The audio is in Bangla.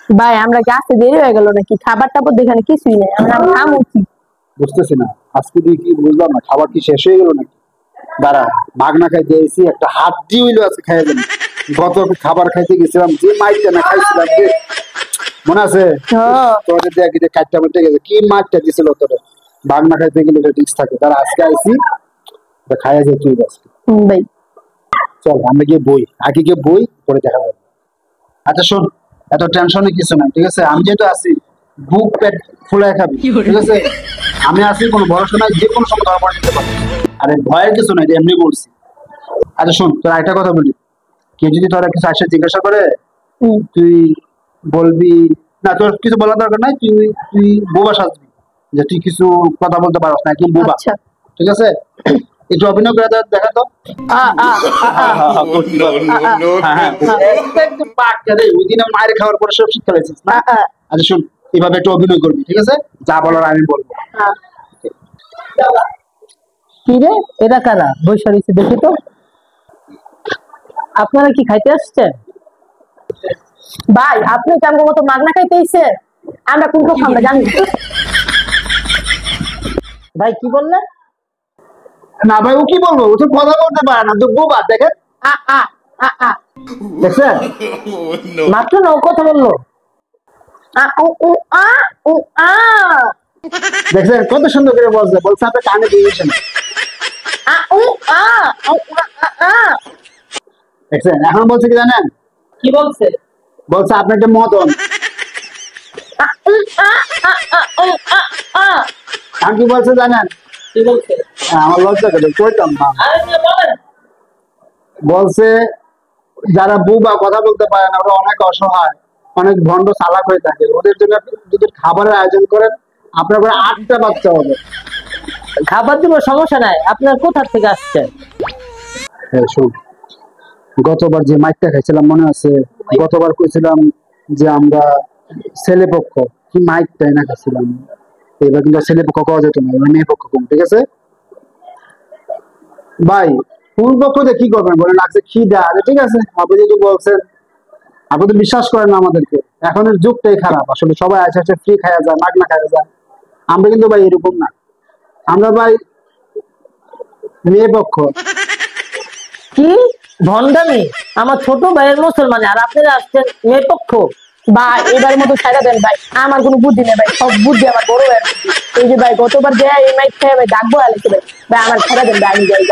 ভাই আমরা কি আসতে দেরি হয়ে গেল নাকি? খাবার টাবার দেখানে কিছুই নেই, আমরা খামো কি? বুঝতেছি না আজকে তুই কি বুঝলাম না, খাবার কি শেষ হয়ে গেল নাকি? দাঁড়া, মাগনা খাইতে এসেছি, একটা হাড্ডি হইলো আজকে খাইয়ে দেন। গত খাবার খাইতে গেছিলাম, যে মাইরটা না খাইছিলাম যে, মনে আছে তোদের দেখি যে কাটটা মারতে গেছে, কি মারটা দিছিল তোরে। বাগনা খাইতে গেলে এটা রিস্ক থাকে। তারা আজকে আইসি খাইয়া যায় তুই আজকে। ভাই চল আমরা গিয়ে বই, আগে গিয়ে বই পরে দেখা যাবে। আচ্ছা শোন, এত টেনশনে কিছু নাই, ঠিক আছে? আমি যেহেতু আছি, বুক পেট ফুলায় খাবি, ঠিক আছে? আমি আছি, কোনো ভরসা নাই, যে কোনো সময় ধরা পড়ে যেতে পারে। আরে ভয়ের কিছু নাই, এমনি বলছি। আচ্ছা শোন, তোর একটা কথা বলি, কেউ যদি তোরা কিছু আসে জিজ্ঞাসা করে, তুই বলবি না, তোর কিছু বলার দরকার নাই, তুই তুই বোবা সাজবি, যে তুই কিছু কথা বলতে পারস না, কি বোবা, ঠিক আছে? একটু অভিনয় করে দেখা তো। ওই দিন মায়ের খাওয়ার পরে সব শিক্ষা পেয়েছিস না? আচ্ছা শোন, এভাবে একটু অভিনয় করবি, ঠিক আছে? যা বলার আমি বলবো। কি রে, এরা কারা বৈশা রয়েছে দেখি তো? আপনারা কি খাইতে আসছেন? ভাই আপনি কি আমার মতো মাগনা খাইতে এসে? আমরা কোন আমরা জানি ভাই কি বললেন? না ভাই, ও কি বলবো, ও তো কথা বলতে পারে না, তো বোবা। দেখেন দেখছেন, মাত্র না ও কথা বললো। দেখছেন কত সুন্দর করে বলছে, বলছে আপনি কানে দিয়েছেন। দেখছেন এখন বলছে কি জানেন? কি বলছে? বলছে আপনি একটা মদন। আমি কি বলছে জানেন? কি বলছে? আমার লজ্জা করে কইতাম না। বলছে যারা বুবা, কথা বলতে পারে না, ওরা অনেক অসহায়, অনেক ভণ্ড চালাক হয়ে থাকে, ওদের জন্য যদি খাবারের আয়োজন করেন, আপনার করে 8টা বাচ্চা হবে। খাবার দিব, সমস্যা নাই। আপনার কোথা থেকে আসছেন? হ্যাঁ শুন, গতবার যে মাইকটা খাইছিলাম মনে আছে? গতবার কইছিলাম যে আমরা ছেলে পক্ষ, কি মাইকটাই না খাইছিলাম। এবার কিন্তু ছেলে পক্ষ পাওয়া যেত না, এবার মেয়ে পক্ষ কম, ঠিক আছে ভাই? ফুল পক্ষ দিয়ে কি করবেন বলেন? লাগছে খিদা, ঠিক আছে আপনি যেহেতু বলছেন, আপনি তো বিশ্বাস করেন না আমাদেরকে। এখনের যুগটাই খারাপ, আসলে সবাই আসে আসে ফ্রি খাওয়া যায়, মাগনা খাওয়া যায়। আমরা কিন্তু ভাই এরকম না, আমরা ভাই মেয়ে পক্ষ। কি ভণ্ডামি! আমার ছোট ভাইয়ের মুসলমান, আর আপনারা আসছেন মেয়ে পক্ষ? ভাই এবার মতো ছাড়া দেন ভাই, আমার কোনো বুদ্ধি নেই ভাই, সব বুদ্ধি আমার বড় ভাইয়ের বুদ্ধি। এই যে ভাই গতবার যে এই মাইক খেয়ে ভাই ডাকবো আলেছে ভাই, ভাই আমার ছাড়া দেন ভাই, আমি যাই।